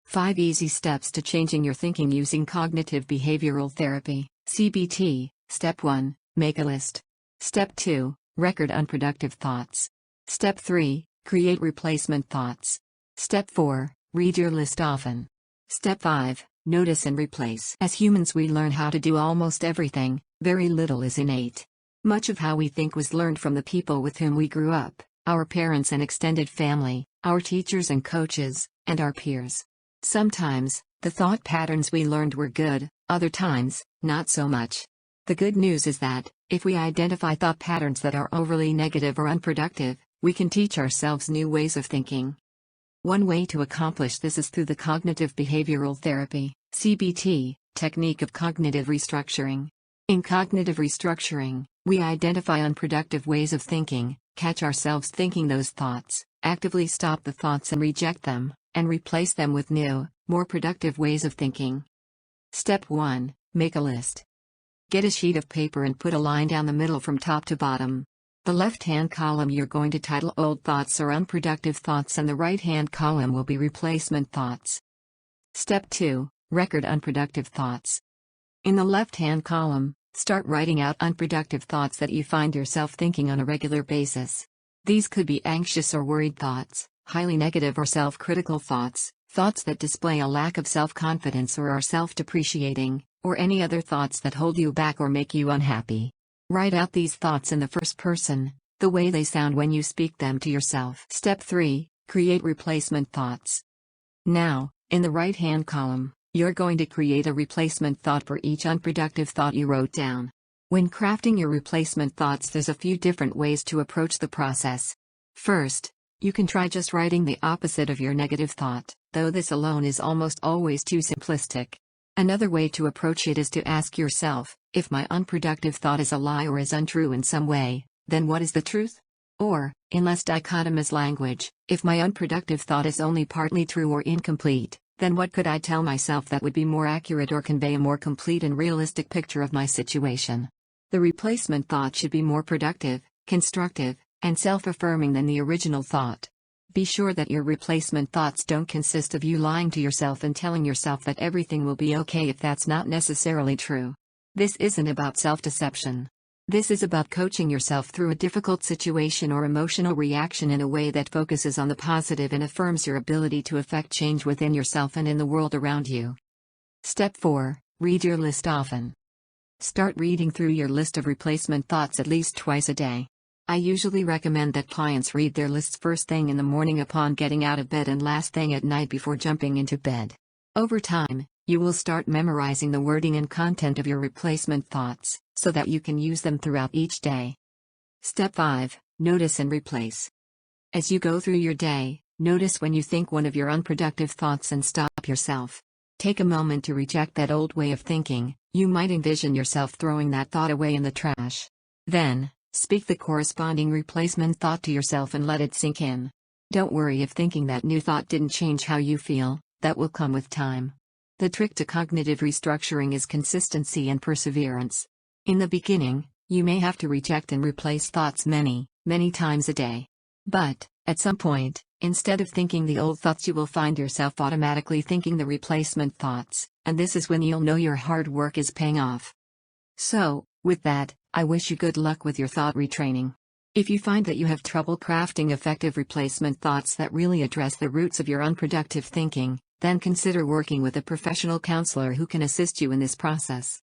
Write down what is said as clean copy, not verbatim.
5 Easy Steps to Changing Your Thinking Using Cognitive Behavioral Therapy, CBT. Step 1. Make a list. Step 2. Record unproductive thoughts. Step 3. Create replacement thoughts. Step 4. Read your list often. Step 5. Notice and replace. As humans, we learn how to do almost everything. Very little is innate. Much of how we think was learned from the people with whom we grew up, our parents and extended family, our teachers and coaches, and our peers. Sometimes, the thought patterns we learned were good, other times, not so much. The good news is that, if we identify thought patterns that are overly negative or unproductive, we can teach ourselves new ways of thinking. One way to accomplish this is through the Cognitive Behavioral Therapy, CBT, technique of cognitive restructuring. In cognitive restructuring, we identify unproductive ways of thinking, catch ourselves thinking those thoughts, actively stop the thoughts and reject them, and replace them with new, more productive ways of thinking. Step 1. Make a list. Get a sheet of paper and put a line down the middle from top to bottom. The left-hand column you're going to title Old Thoughts or Unproductive Thoughts, and the right-hand column will be Replacement Thoughts. Step 2. Record unproductive thoughts. In the left-hand column, start writing out unproductive thoughts that you find yourself thinking on a regular basis. These could be anxious or worried thoughts, highly negative or self-critical thoughts, thoughts that display a lack of self-confidence or are self-depreciating, or any other thoughts that hold you back or make you unhappy. Write out these thoughts in the first person, the way they sound when you speak them to yourself. Step 3. Create replacement thoughts. Now, in the right-hand column, you're going to create a replacement thought for each unproductive thought you wrote down. When crafting your replacement thoughts, there's a few different ways to approach the process. First, you can try just writing the opposite of your negative thought, though this alone is almost always too simplistic. Another way to approach it is to ask yourself, if my unproductive thought is a lie or is untrue in some way, then what is the truth? Or, in less dichotomous language, if my unproductive thought is only partly true or incomplete, then what could I tell myself that would be more accurate or convey a more complete and realistic picture of my situation? The replacement thought should be more productive, constructive, and self-affirming than the original thought. Be sure that your replacement thoughts don't consist of you lying to yourself and telling yourself that everything will be okay if that's not necessarily true. This isn't about self-deception. This is about coaching yourself through a difficult situation or emotional reaction in a way that focuses on the positive and affirms your ability to affect change within yourself and in the world around you. Step 4. Read your list often. Start reading through your list of replacement thoughts at least twice a day. I usually recommend that clients read their lists first thing in the morning upon getting out of bed and last thing at night before jumping into bed. Over time, you will start memorizing the wording and content of your replacement thoughts, so that you can use them throughout each day. Step 5. Notice and replace. As you go through your day, notice when you think one of your unproductive thoughts and stop yourself. Take a moment to reject that old way of thinking. You might envision yourself throwing that thought away in the trash. Then, speak the corresponding replacement thought to yourself and let it sink in. Don't worry if thinking that new thought didn't change how you feel, that will come with time. The trick to cognitive restructuring is consistency and perseverance. In the beginning, you may have to reject and replace thoughts many, many times a day. But, at some point, instead of thinking the old thoughts, you will find yourself automatically thinking the replacement thoughts, and this is when you'll know your hard work is paying off. So, with that, I wish you good luck with your thought retraining. If you find that you have trouble crafting effective replacement thoughts that really address the roots of your unproductive thinking, then consider working with a professional counselor who can assist you in this process.